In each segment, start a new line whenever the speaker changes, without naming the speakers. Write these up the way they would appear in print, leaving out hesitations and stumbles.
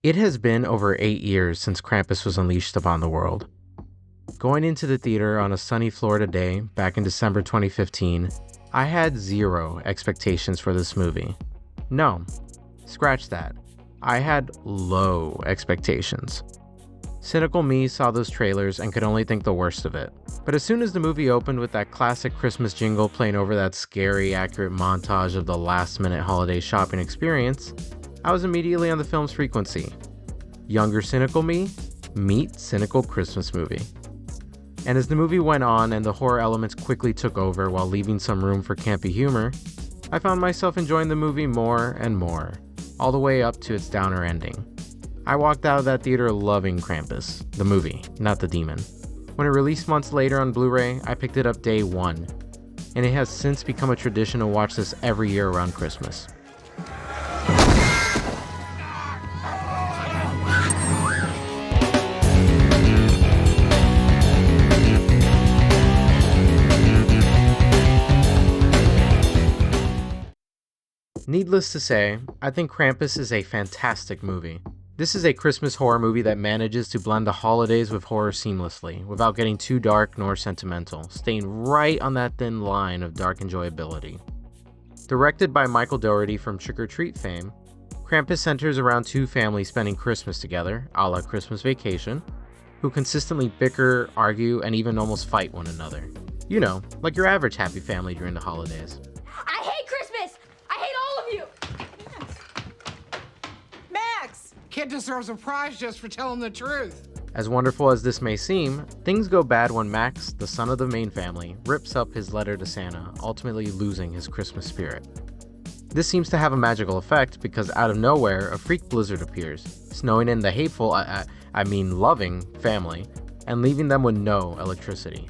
It has been over 8 years since Krampus was unleashed upon the world. Going into the theater on a sunny Florida day back in December 2015, I had zero expectations for this movie. No, scratch that. I had low expectations. Cynical me saw those trailers and could only think the worst of it. But as soon as the movie opened with that classic Christmas jingle playing over that scary, accurate montage of the last-minute holiday shopping experience, I was immediately on the film's frequency. Younger cynical me, meet cynical Christmas movie. And as the movie went on and the horror elements quickly took over while leaving some room for campy humor, I found myself enjoying the movie more and more, all the way up to its downer ending. I walked out of that theater loving Krampus, the movie, not the demon. When it released months later on Blu-ray, I picked it up day one, and it has since become a tradition to watch this every year around Christmas. Needless to say, I think Krampus is a fantastic movie. This is a Christmas horror movie that manages to blend the holidays with horror seamlessly, without getting too dark nor sentimental, staying right on that thin line of dark enjoyability. Directed by Michael Dougherty from Trick or Treat fame, Krampus centers around two families spending Christmas together, a la Christmas Vacation, who consistently bicker, argue, and even almost fight one another. You know, like your average happy family during the holidays.
I hate Christmas! I hate all of you! Max!
Kid deserves a prize just for telling the truth.
As wonderful as this may seem, things go bad when Max, the son of the main family, rips up his letter to Santa, ultimately losing his Christmas spirit. This seems to have a magical effect because out of nowhere, a freak blizzard appears, snowing in the hateful, loving family, and leaving them with no electricity.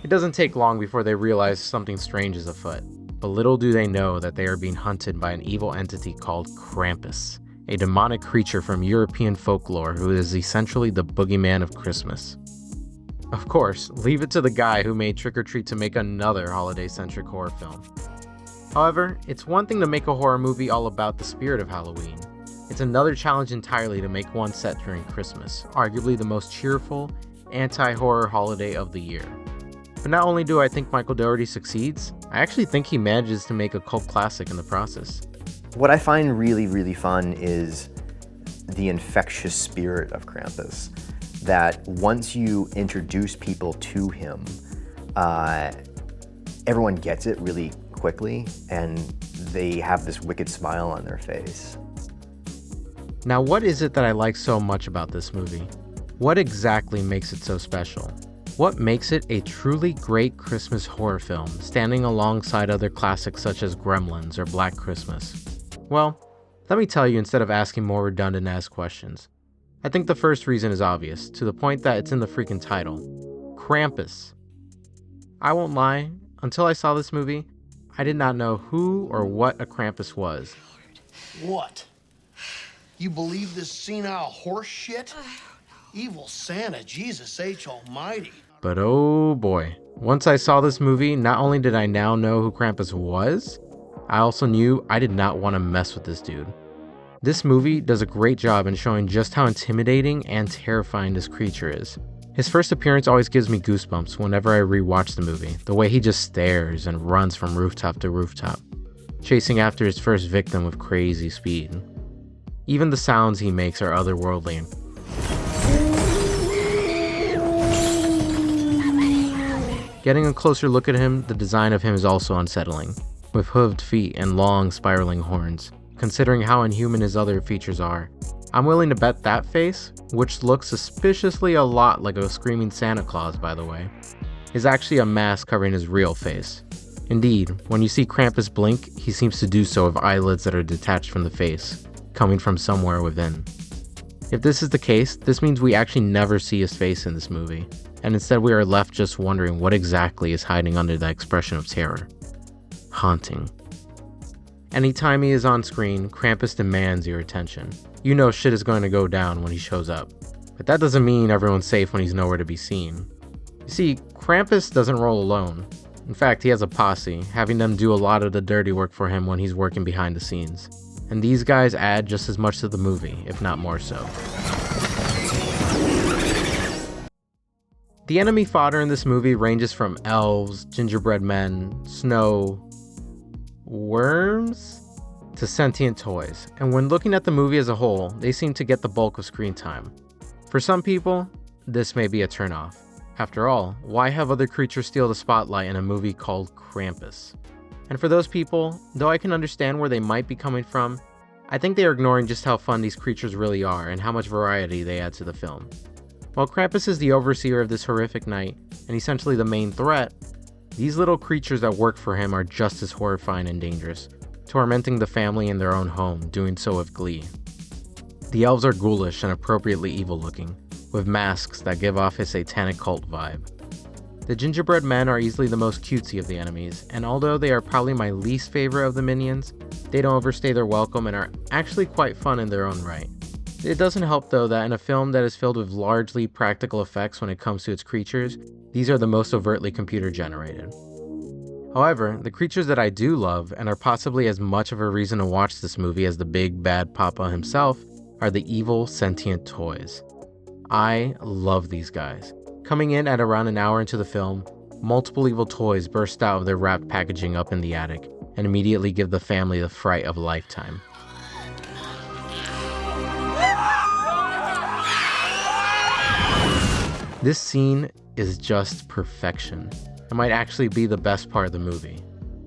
It doesn't take long before they realize something strange is afoot, but little do they know that they are being hunted by an evil entity called Krampus, a demonic creature from European folklore who is essentially the boogeyman of Christmas. Of course, leave it to the guy who made Trick or Treat to make another holiday-centric horror film. However, it's one thing to make a horror movie all about the spirit of Halloween. It's another challenge entirely to make one set during Christmas, arguably the most cheerful, anti-horror holiday of the year. But not only do I think Michael Dougherty succeeds, I actually think he manages to make a cult classic in the process.
What I find really, really fun is the infectious spirit of Krampus. That once you introduce people to him, everyone gets it really quickly and they have this wicked smile on their face.
Now, what is it that I like so much about this movie? What exactly makes it so special? What makes it a truly great Christmas horror film, standing alongside other classics such as Gremlins or Black Christmas? Well, let me tell you instead of asking more redundant-ass questions. I think the first reason is obvious, to the point that it's in the freaking title. Krampus. I won't lie, until I saw this movie, I did not know who or what a Krampus was.
What? You believe this senile horse shit? Evil Santa, Jesus H. Almighty.
But oh boy, once I saw this movie, not only did I now know who Krampus was, I also knew I did not want to mess with this dude. This movie does a great job in showing just how intimidating and terrifying this creature is. His first appearance always gives me goosebumps whenever I rewatch the movie, the way he just stares and runs from rooftop to rooftop, chasing after his first victim with crazy speed. Even the sounds he makes are otherworldly. Getting a closer look at him, the design of him is also unsettling, with hooved feet and long spiraling horns. Considering how inhuman his other features are, I'm willing to bet that face, which looks suspiciously a lot like a screaming Santa Claus by the way, is actually a mask covering his real face. Indeed, when you see Krampus blink, he seems to do so with eyelids that are detached from the face, coming from somewhere within. If this is the case, this means we actually never see his face in this movie, and instead we are left just wondering what exactly is hiding under that expression of terror. Haunting. Anytime he is on screen, Krampus demands your attention. You know shit is going to go down when he shows up. But that doesn't mean everyone's safe when he's nowhere to be seen. You see, Krampus doesn't roll alone. In fact, he has a posse, having them do a lot of the dirty work for him when he's working behind the scenes. and these guys add just as much to the movie, if not more so. The enemy fodder in this movie ranges from elves, gingerbread men, snow, worms, to sentient toys, and when looking at the movie as a whole, they seem to get the bulk of screen time. For some people, this may be a turnoff. After all, why have other creatures steal the spotlight in a movie called Krampus? And for those people, though I can understand where they might be coming from, I think they are ignoring just how fun these creatures really are and how much variety they add to the film. While Krampus is the overseer of this horrific night, and essentially the main threat, these little creatures that work for him are just as horrifying and dangerous, tormenting the family in their own home, doing so with glee. The elves are ghoulish and appropriately evil looking, with masks that give off a satanic cult vibe. The gingerbread men are easily the most cutesy of the enemies, and although they are probably my least favorite of the minions, they don't overstay their welcome and are actually quite fun in their own right. It doesn't help though that in a film that is filled with largely practical effects when it comes to its creatures, these are the most overtly computer generated. However, the creatures that I do love, and are possibly as much of a reason to watch this movie as the big bad papa himself, are the evil sentient toys. I love these guys. Coming in at around an hour into the film, multiple evil toys burst out of their wrapped packaging up in the attic, and immediately give the family the fright of a lifetime. This scene is just perfection. It might actually be the best part of the movie.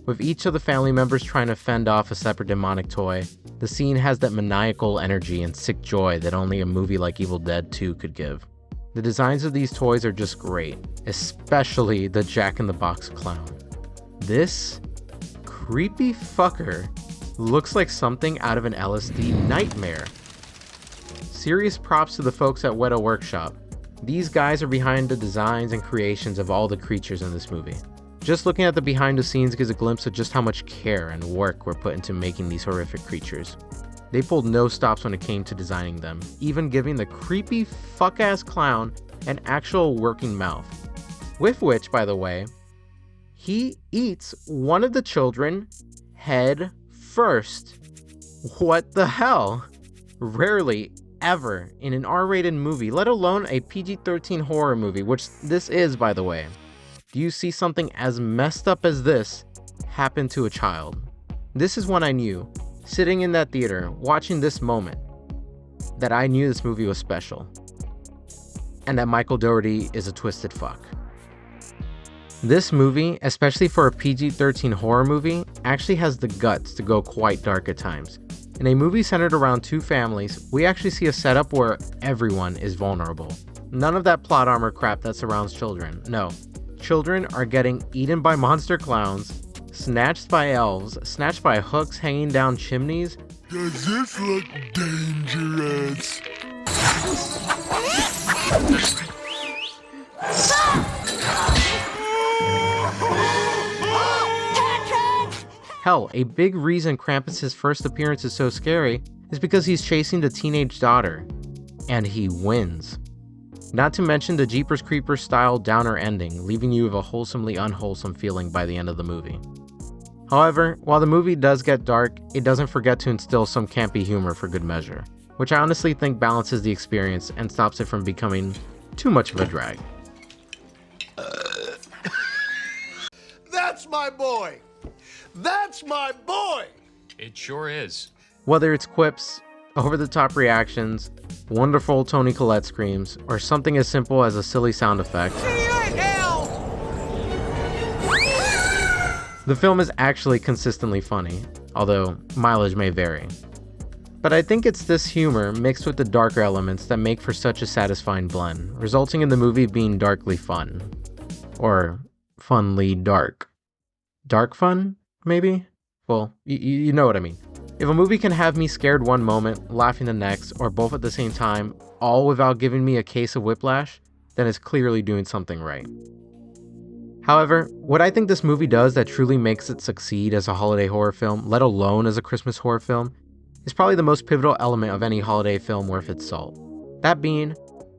With each of the family members trying to fend off a separate demonic toy, the scene has that maniacal energy and sick joy that only a movie like Evil Dead 2 could give. The designs of these toys are just great, especially the Jack-in-the-Box clown. This creepy fucker looks like something out of an LSD nightmare. Serious props to the folks at Weta Workshop. These guys are behind the designs and creations of all the creatures in this movie. Just looking at the behind the scenes gives a glimpse of just how much care and work were put into making these horrific creatures. They pulled no stops when it came to designing them, even giving the creepy fuck-ass clown an actual working mouth. With which, by the way, he eats one of the children head first. What the hell? Rarely ever in an R-rated movie, let alone a PG-13 horror movie, which this is, by the way, do you see something as messed up as this happen to a child? This is when I knew, sitting in that theater, watching this moment, that I knew this movie was special. And that Michael Dougherty is a twisted fuck. This movie, especially for a PG-13 horror movie, actually has the guts to go quite dark at times. In a movie centered around two families, we actually see a setup where everyone is vulnerable. None of that plot armor crap that surrounds children. No. Children are getting eaten by monster clowns, snatched by elves, snatched by hooks hanging down chimneys.
Does this look dangerous?
Hell, a big reason Krampus' first appearance is so scary is because he's chasing the teenage daughter. And he wins. Not to mention the Jeepers Creepers style downer ending, leaving you with a wholesomely unwholesome feeling by the end of the movie. However, while the movie does get dark, it doesn't forget to instill some campy humor for good measure, which I honestly think balances the experience and stops it from becoming too much of a drag.
That's my boy! That's my boy!
It sure is.
Whether it's quips, over-the-top reactions, wonderful Toni Collette screams, or something as simple as a silly sound effect, the film is actually consistently funny, although mileage may vary. But I think it's this humor mixed with the darker elements that make for such a satisfying blend, resulting in the movie being darkly fun. Or funly dark. Dark fun, maybe? Well, you know what I mean. If a movie can have me scared one moment, laughing the next, or both at the same time, all without giving me a case of whiplash, then it's clearly doing something right. However, what I think this movie does that truly makes it succeed as a holiday horror film, let alone as a Christmas horror film, is probably the most pivotal element of any holiday film worth its salt. That being,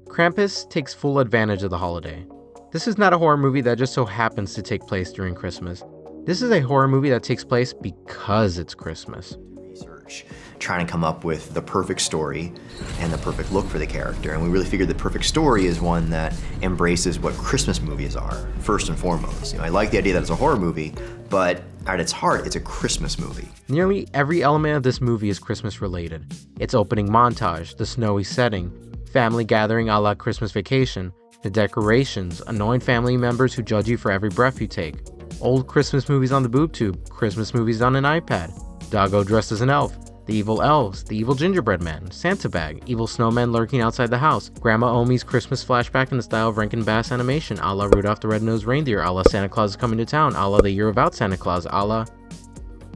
Krampus takes full advantage of the holiday. This is not a horror movie that just so happens to take place during Christmas. This is a horror movie that takes place because it's Christmas.
Research trying to come up with the perfect story and the perfect look for the character. And we really figured the perfect story is one that embraces what Christmas movies are, first and foremost. You know, I like the idea that it's a horror movie, but at its heart, it's a Christmas movie.
Nearly every element of this movie is Christmas related. Its opening montage, the snowy setting, family gathering a la Christmas Vacation, the decorations, annoying family members who judge you for every breath you take, old Christmas movies on the boob tube, Christmas movies on an iPad, Doggo dressed as an elf, the evil elves, the evil gingerbread man, Santa bag, evil snowmen lurking outside the house, Grandma Omi's Christmas flashback in the style of Rankin Bass animation, a la Rudolph the Red-Nosed Reindeer, a la Santa Claus is Coming to Town, a la The Year Without Santa Claus, a la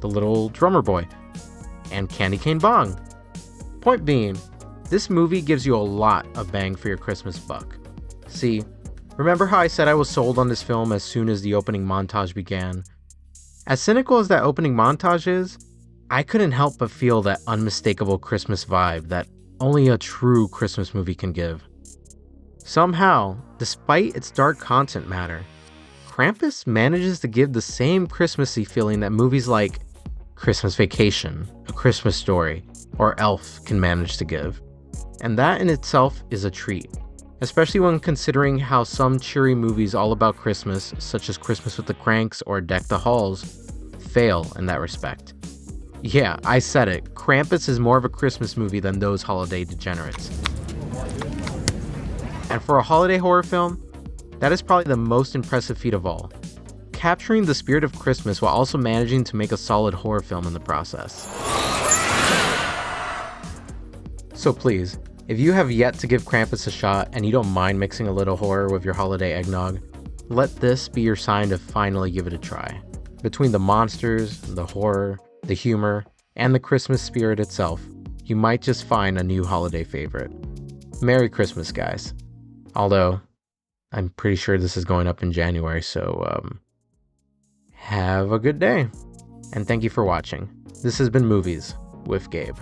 The Little Drummer Boy, and Candy Cane Bong. Point being, this movie gives you a lot of bang for your Christmas buck. See, remember how I said I was sold on this film as soon as the opening montage began? As cynical as that opening montage is, I couldn't help but feel that unmistakable Christmas vibe that only a true Christmas movie can give. Somehow, despite its dark content matter, Krampus manages to give the same Christmassy feeling that movies like Christmas Vacation, A Christmas Story, or Elf can manage to give. And that in itself is a treat, especially when considering how some cheery movies all about Christmas, such as Christmas with the Cranks or Deck the Halls, fail in that respect. Yeah, I said it, Krampus is more of a Christmas movie than those holiday degenerates. And for a holiday horror film, that is probably the most impressive feat of all, capturing the spirit of Christmas while also managing to make a solid horror film in the process. So please, if you have yet to give Krampus a shot and you don't mind mixing a little horror with your holiday eggnog, let this be your sign to finally give it a try. Between the monsters, the horror, the humor, and the Christmas spirit itself, you might just find a new holiday favorite. Merry Christmas, guys. Although, I'm pretty sure this is going up in January, so have a good day. And thank you for watching. This has been Movies with Gabe.